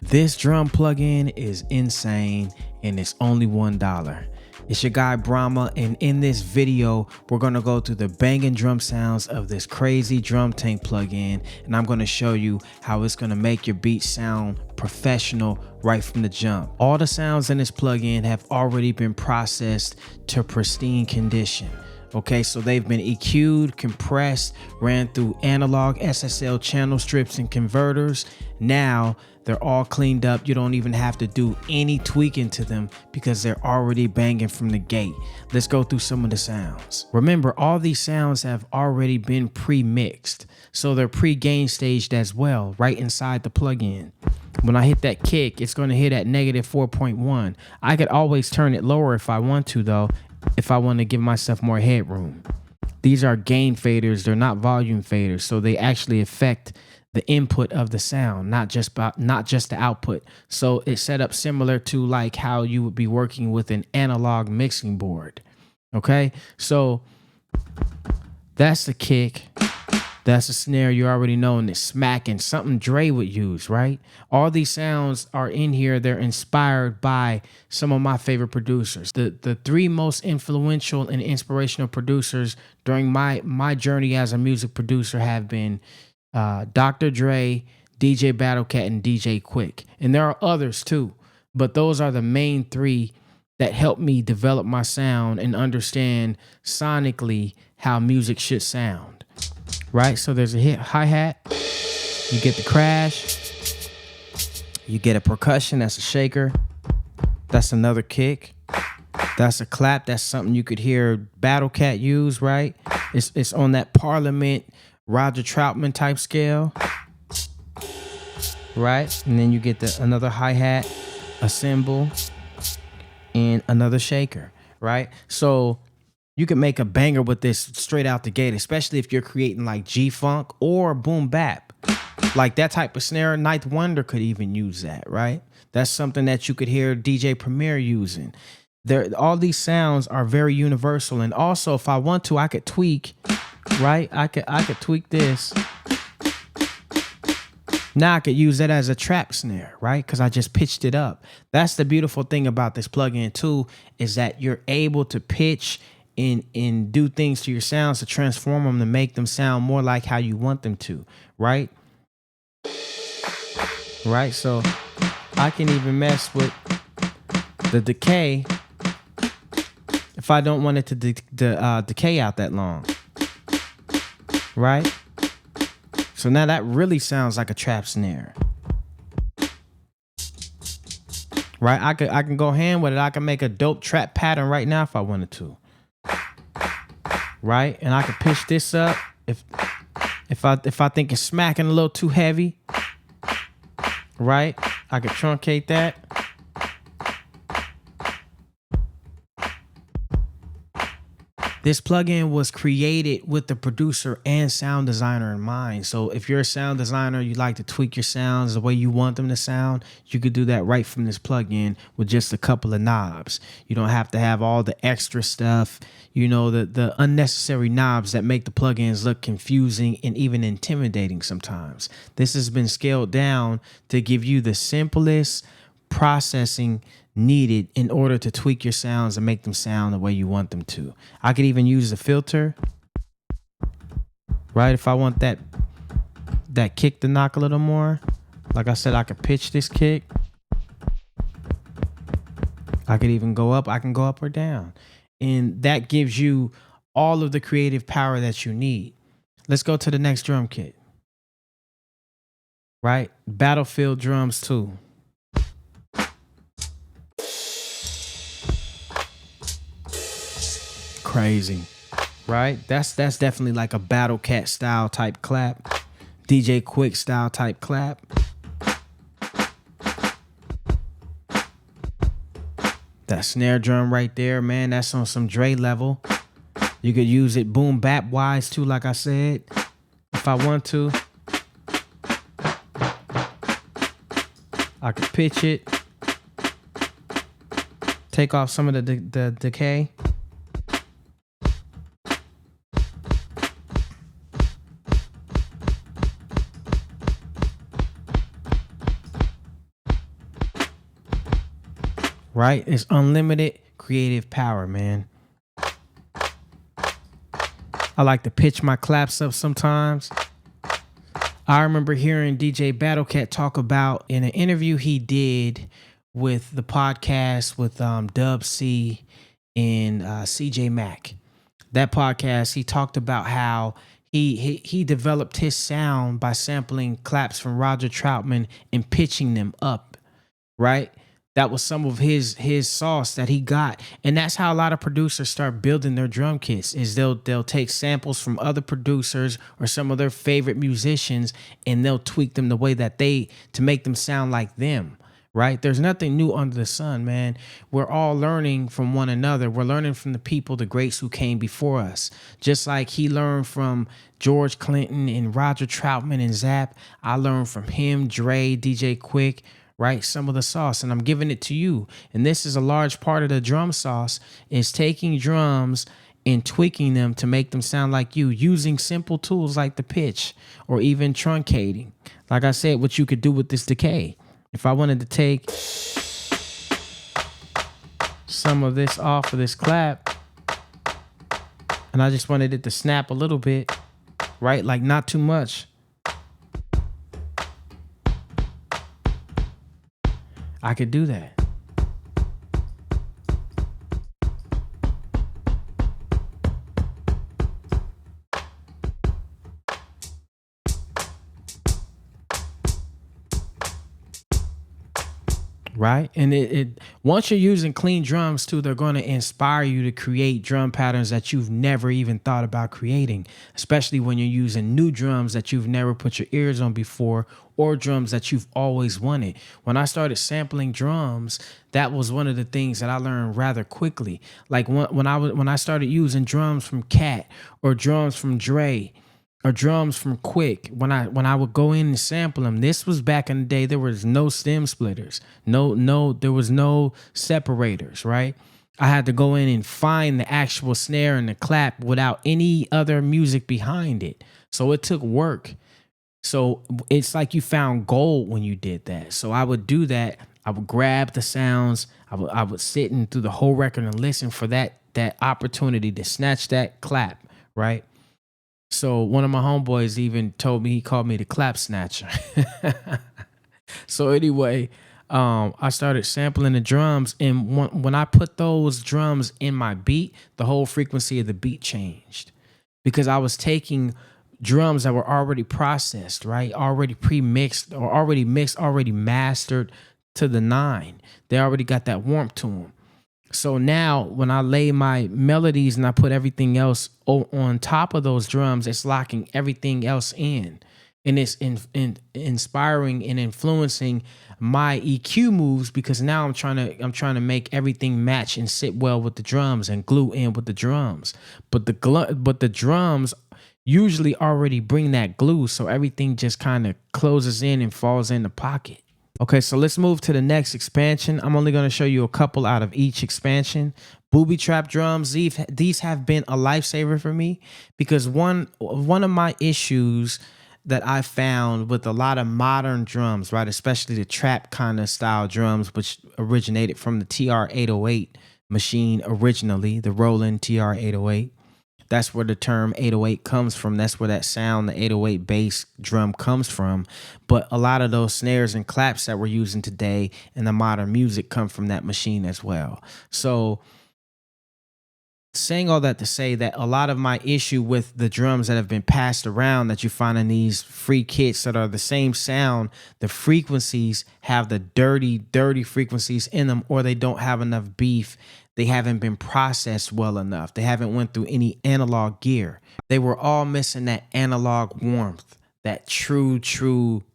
This drum plugin is insane and it's only $1. It's your guy Brahma, and in this video we're gonna go through the banging drum sounds of this crazy Drum Tank plugin, and I'm gonna show you how it's gonna make your beat sound professional right from the jump. All the sounds in this plugin have already been processed to pristine condition. Okay, so they've been EQ'd, compressed, ran through analog SSL channel strips and converters. Now they're all cleaned up. You don't even have to do any tweaking to them because they're already banging from the gate. Let's go through some of the sounds. Remember, all these sounds have already been pre-mixed, so they're pre-gain staged as well, right inside the plugin. When I hit that kick, it's going to hit at -4.1. I could always turn it lower if I want to, though, if I want to give myself more headroom. These are gain faders, they're not volume faders, so they actually affect the input of the sound, not just the output. So it's set up similar to like how you would be working with an analog mixing board. Okay, so that's the kick. That's a snare you already know, and it's smacking, something Dre would use, right? All these sounds are in here. They're inspired by some of my favorite producers. The three most influential and inspirational producers during my journey as a music producer have been Dr. Dre, DJ Battlecat, and DJ Quick. And there are others too, but those are the main three that helped me develop my sound and understand sonically how music should sound. Right, so there's a hit hi-hat, you get the crash, you get a percussion, that's a shaker, that's another kick, that's a clap, that's something you could hear Battlecat use, right? It's on that Parliament Roger Troutman type scale, right? And then you get another hi-hat, a cymbal, and another shaker, right? So you can make a banger with this straight out the gate, especially if you're creating like G-Funk or boom bap. Like that type of snare, Ninth Wonder could even use that, right? That's something that you could hear DJ Premier using. All these sounds are very universal, and also if I want to, I could tweak, right? I could tweak this. Now I could use that as a trap snare, right? Because I just pitched it up. That's the beautiful thing about this plugin too, is that you're able to pitch and do things to your sounds to transform them to make them sound more like how you want them to, right? Right, so I can even mess with the decay if I don't want it to decay out that long, right? So now that really sounds like a trap snare, right? I can go hand with it. I can make a dope trap pattern right now if I wanted to. Right, and I can pitch this up if I think it's smacking a little too heavy. Right, I can truncate that. This plugin was created with the producer and sound designer in mind. So if you're a sound designer, you like to tweak your sounds the way you want them to sound, you could do that right from this plugin with just a couple of knobs. You don't have to have all the extra stuff, you know, the unnecessary knobs that make the plugins look confusing and even intimidating sometimes. This has been scaled down to give you the simplest processing needed in order to tweak your sounds and make them sound the way you want them to. I could even use a filter, right? If I want that kick to knock a little more, like I said, I could pitch this kick. I could even go up. I can go up or down, and that gives you all of the creative power that you need. Let's go to the next drum kit, right? Battlefield drums too. Crazy, right? That's definitely like a Battlecat style type clap, DJ Quick style type clap. That snare drum right there, man, that's on some Dre level. You could use it boom bap wise too, like I said, if I want to. I could pitch it, take off some of the decay. right? It's unlimited creative power, man. I like to pitch my claps up sometimes. I remember hearing DJ Battlecat talk about in an interview he did with the podcast with Dub C and CJ Mack. That podcast, he talked about how he developed his sound by sampling claps from Roger Troutman and pitching them up, right? That was some of his sauce that he got, and that's how a lot of producers start building their drum kits. Is they'll take samples from other producers or some of their favorite musicians, and they'll tweak them the way that to make them sound like them. Right? There's nothing new under the sun, man. We're all learning from one another. We're learning from the people, the greats who came before us. Just like he learned from George Clinton and Roger Troutman and Zapp, I learned from him, Dre, DJ Quick, right? Some of the sauce, and I'm giving it to you. And this is a large part of the drum sauce, is taking drums and tweaking them to make them sound like you, using simple tools like the pitch or even truncating. Like I said, what you could do with this decay. If I wanted to take some of this off of this clap and I just wanted it to snap a little bit, right? Like not too much. I could do that. Right? And it once you're using clean drums too, they're going to inspire you to create drum patterns that you've never even thought about creating, especially when you're using new drums that you've never put your ears on before, or drums that you've always wanted. When I started sampling drums, that was one of the things that I learned rather quickly. Like when I started using drums from Cat or drums from Dre, or drums from Quick, when I would go in and sample them, this was back in the day, there was no stem splitters, there was no separators, right? I had to go in and find the actual snare and the clap without any other music behind it. So it took work. So it's like you found gold when you did that. So I would do that. I would grab the sounds. I would sit and through the whole record and listen for that opportunity to snatch that clap, right? So one of my homeboys even told me, he called me the clap snatcher. So anyway, I started sampling the drums, and when I put those drums in my beat, the whole frequency of the beat changed, because I was taking drums that were already processed, right? Already pre-mixed or already mixed, already mastered to the nine. They already got that warmth to them. So now when I lay my melodies and I put everything else on top of those drums, it's locking everything else in. And it's inspiring and influencing my EQ moves, because now I'm trying to make everything match and sit well with the drums and glue in with the drums. But the drums usually already bring that glue, so everything just kind of closes in and falls in the pocket. Okay, so let's move to the next expansion. I'm only going to show you a couple out of each expansion. Booby trap drums, these have been a lifesaver for me, because one of my issues that I found with a lot of modern drums, right, especially the trap kind of style drums, which originated from the TR-808 machine originally, the Roland TR-808. That's where the term 808 comes from. That's where that sound, the 808 bass drum, comes from. But a lot of those snares and claps that we're using today in the modern music come from that machine as well. So saying all that to say that a lot of my issue with the drums that have been passed around that you find in these free kits that are the same sound, the frequencies have the dirty frequencies in them, or they don't have enough beef. They haven't been processed well enough. They haven't went through any analog gear. They were all missing that analog warmth, that true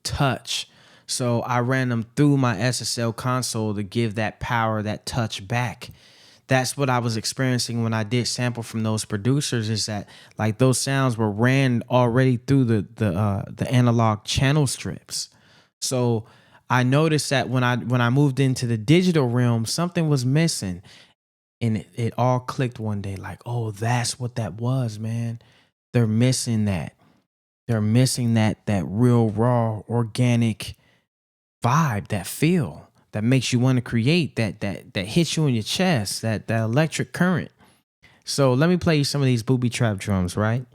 touch. So I ran them through my SSL console to give that power, that touch back. That's what I was experiencing when I did sample from those producers, is that like those sounds were ran already through the analog channel strips. So I noticed that when I moved into the digital realm, something was missing. And it all clicked one day, like, oh, that's what that was, man. They're missing that. They're missing that real raw organic vibe, that feel. that makes you want to create, that hits you in your chest, that electric current. So let me play you some of these booby trap drums, right?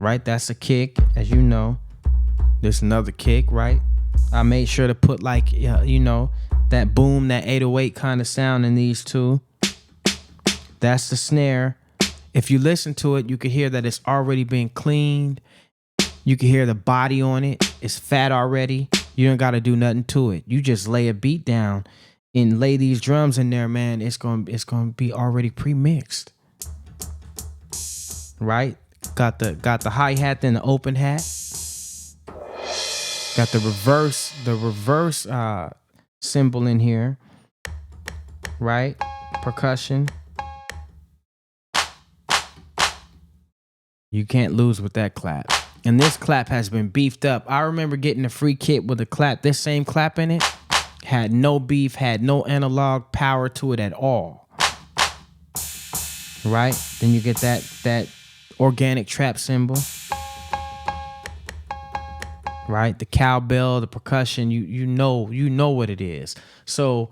Right, that's a kick, as you know. There's another kick, right? I made sure to put like, you know, that boom, that 808 kind of sound in these two. That's the snare. If you listen to it, you can hear that it's already been cleaned. You can hear the body on it. It's fat already. You don't got to do nothing to it. You just lay a beat down and lay these drums in there, man. It's going to be already pre-mixed. Right? Got the hi-hat and the open hat. Got the reverse cymbal in here. Right? Percussion. You can't lose with that clap. And this clap has been beefed up. I remember getting a free kit with a clap. This same clap in it had no beef, had no analog power to it at all. Right? Then you get that organic trap cymbal. Right? The cowbell, the percussion, you know what it is. So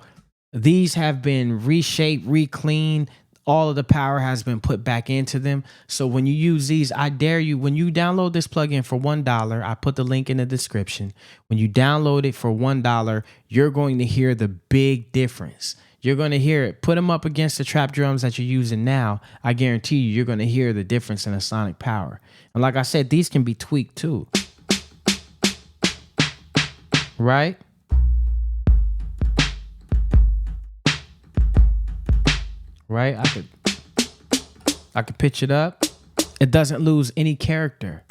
these have been reshaped, re-cleaned. All of the power has been put back into them. So when you use these, I dare you, when you download this plugin for $1, I put the link in the description. When you download it for $1, you're going to hear the big difference. You're going to hear it. Put them up against the trap drums that you're using now. I guarantee you're going to hear the difference in the sonic power. And like I said, these can be tweaked too. Right? Right? I could pitch it up. It doesn't lose any character.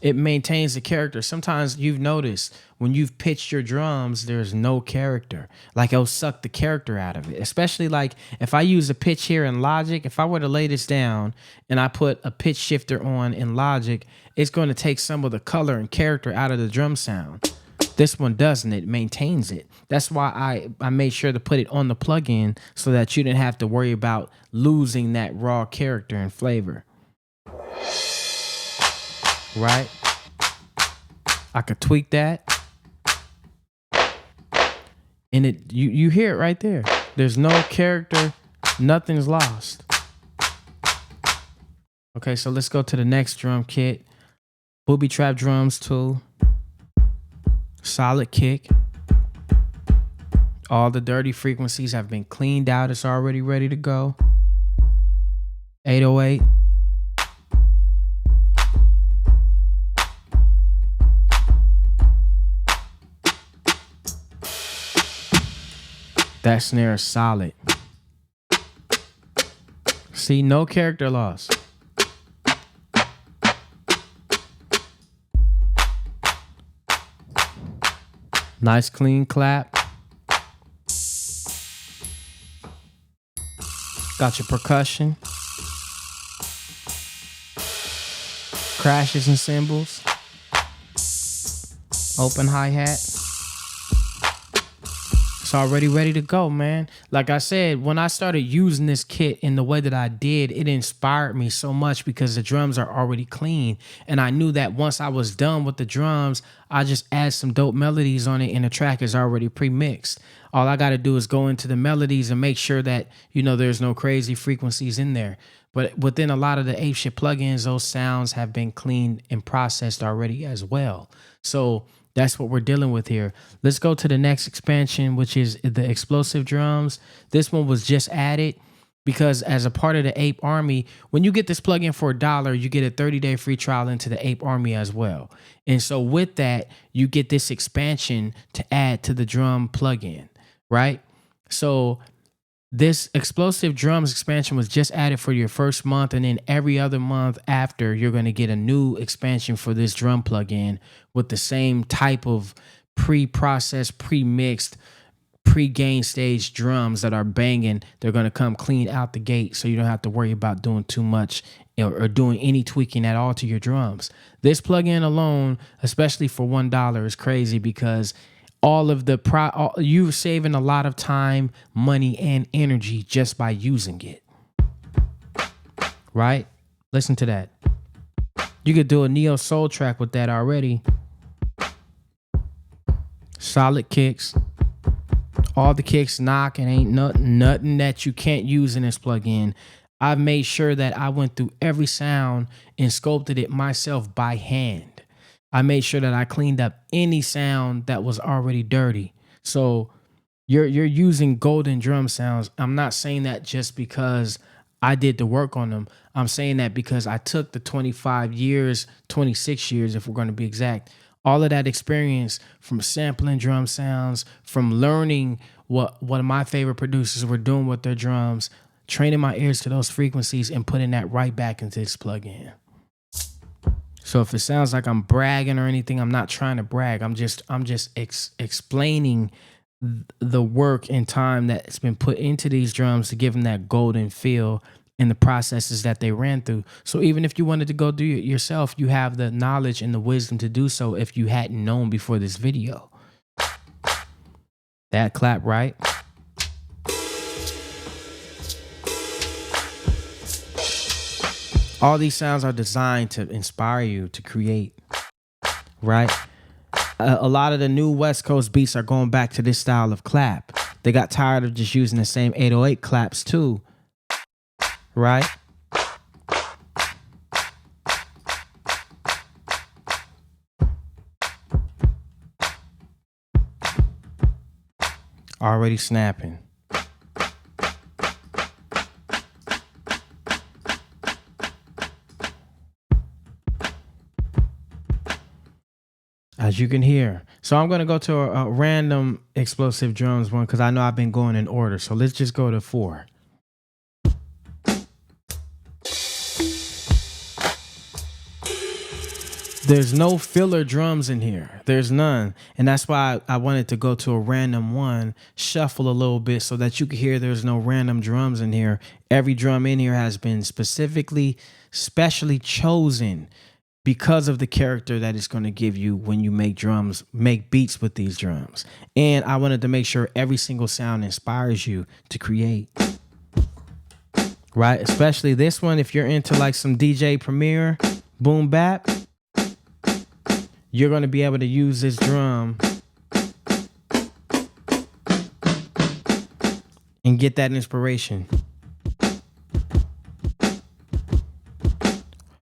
It maintains the character. Sometimes you've noticed when you've pitched your drums, there's no character. Like it'll suck the character out of it. Especially like if I use a pitch here in Logic, if I were to lay this down and I put a pitch shifter on in Logic, it's going to take some of the color and character out of the drum sound. This one doesn't. It maintains it. That's why I made sure to put it on the plugin so that you didn't have to worry about losing that raw character and flavor. Right? I could tweak that. And you hear it right there. There's no character. Nothing's lost. Okay, so let's go to the next drum kit. Booby trap drums too. Solid kick. All the dirty frequencies have been cleaned out. It's already ready to go. 808. That snare is solid. See, no character loss. Nice clean clap. Got your percussion. Crashes and cymbals. Open hi-hat. It's already ready to go, man. Like I said, when I started using this kit in the way that I did, it inspired me so much because the drums are already clean. And I knew that once I was done with the drums, I just add some dope melodies on it and the track is already pre-mixed. All I got to do is go into the melodies and make sure that, you know, there's no crazy frequencies in there. But within a lot of the Apeshit plugins, those sounds have been cleaned and processed already as well. So that's what we're dealing with here. Let's go to the next expansion, which is the explosive drums. This one was just added because as a part of the Ape Army, when you get this plugin for $1, you get a 30-day free trial into the Ape Army as well. And so with that, you get this expansion to add to the drum plugin, right? So this explosive drums expansion was just added for your first month, and then every other month after, you're going to get a new expansion for this drum plugin with the same type of pre-processed, pre-mixed, pre-gain stage drums that are banging. They're going to come clean out the gate, so you don't have to worry about doing too much or doing any tweaking at all to your drums. This plugin alone, especially for $1, is crazy because all of the you're saving a lot of time, money, and energy just by using it. Right? Listen to that. You could do a neo soul track with that already. Solid kicks. All the kicks knock and ain't nothing that you can't use in this plugin. I've made sure that I went through every sound and sculpted it myself by hand. I made sure that I cleaned up any sound that was already dirty. So you're using golden drum sounds. I'm not saying that just because I did the work on them. I'm saying that because I took the 25 years, 26 years, if we're going to be exact, all of that experience from sampling drum sounds, from learning what of my favorite producers were doing with their drums, training my ears to those frequencies and putting that right back into this plugin. So if it sounds like I'm bragging or anything, I'm not trying to brag. I'm just explaining the work and time that's been put into these drums to give them that golden feel and the processes that they ran through. So even if you wanted to go do it yourself, you have the knowledge and the wisdom to do so if you hadn't known before this video. That clap, right? All these sounds are designed to inspire you to create, right? A lot of the new West Coast beats are going back to this style of clap. They got tired of just using the same 808 claps too, right? Already snapping. As you can hear. So I'm going to go to a random explosive drums one because I know I've been going in order. So let's just go to 4. There's no filler drums in here. There's none. And that's why I wanted to go to a random one, shuffle a little bit so that you can hear there's no random drums in here. Every drum in here has been specially chosen because of the character that it's going to give you when you make beats with these drums. And I wanted to make sure every single sound inspires you to create. Right? Especially this one, if you're into like some DJ Premier, boom bap, you're going to be able to use this drum and get that inspiration.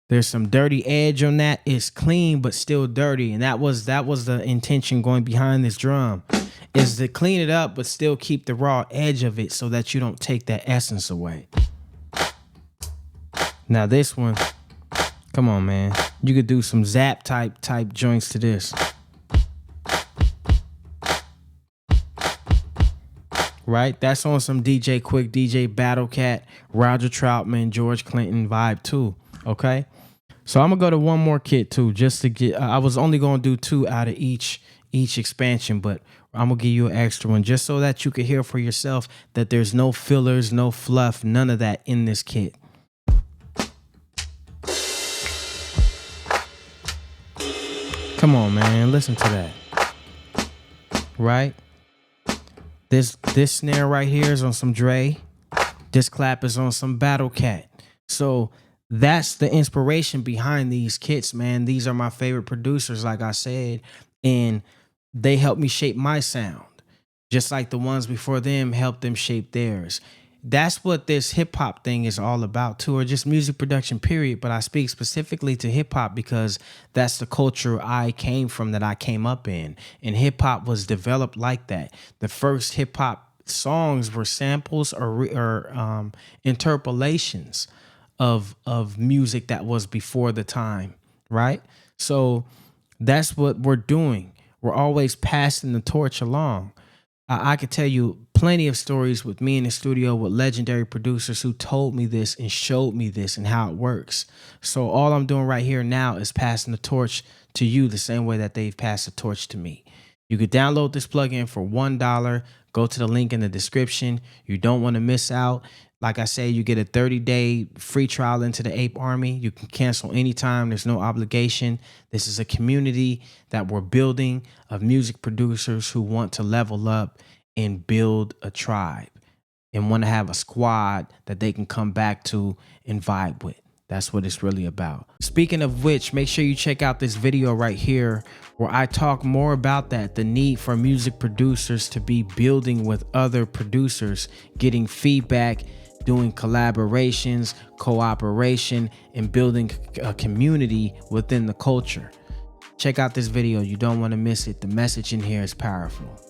There's some dirty edge on that. It's clean, but still dirty. And that was the intention going behind this drum, is to clean it up, but still keep the raw edge of it so that you don't take that essence away. Now this one, come on, man. You could do some zap type joints to this. Right? That's on some DJ Quick, DJ Battle Cat, Roger Troutman, George Clinton vibe too. Okay? So I'm gonna go to one more kit too, just to get. I was only gonna do 2 out of each expansion, but I'm gonna give you an extra one just so that you can hear for yourself that there's no fillers, no fluff, none of that in this kit. Come on, man, listen to that. Right? This snare right here is on some Dre. This clap is on some Battle Cat. So that's the inspiration behind these kits, man. These are my favorite producers, like I said, and they helped me shape my sound, just like the ones before them helped them shape theirs. That's what this hip hop thing is all about too, or just music production period. But I speak specifically to hip hop because that's the culture I came from, that I came up in. And hip hop was developed like that. The first hip hop songs were samples or interpolations of music that was before the time, right? So that's what we're doing. We're always passing the torch along. I could tell you plenty of stories with me in the studio with legendary producers who told me this and showed me this and how it works. So all I'm doing right here now is passing the torch to you the same way that they've passed the torch to me. You could download this plugin for $1. Go to the link in the description. You don't want to miss out. Like I say, you get a 30-day free trial into the Ape Army. You can cancel anytime. There's no obligation. This is a community that we're building of music producers who want to level up and build a tribe and want to have a squad that they can come back to and vibe with. That's what it's really about. Speaking of which, make sure you check out this video right here where I talk more about that, the need for music producers to be building with other producers, getting feedback, doing collaborations, cooperation, and building a community within the culture. Check out this video. You don't want to miss it. The message in here is powerful.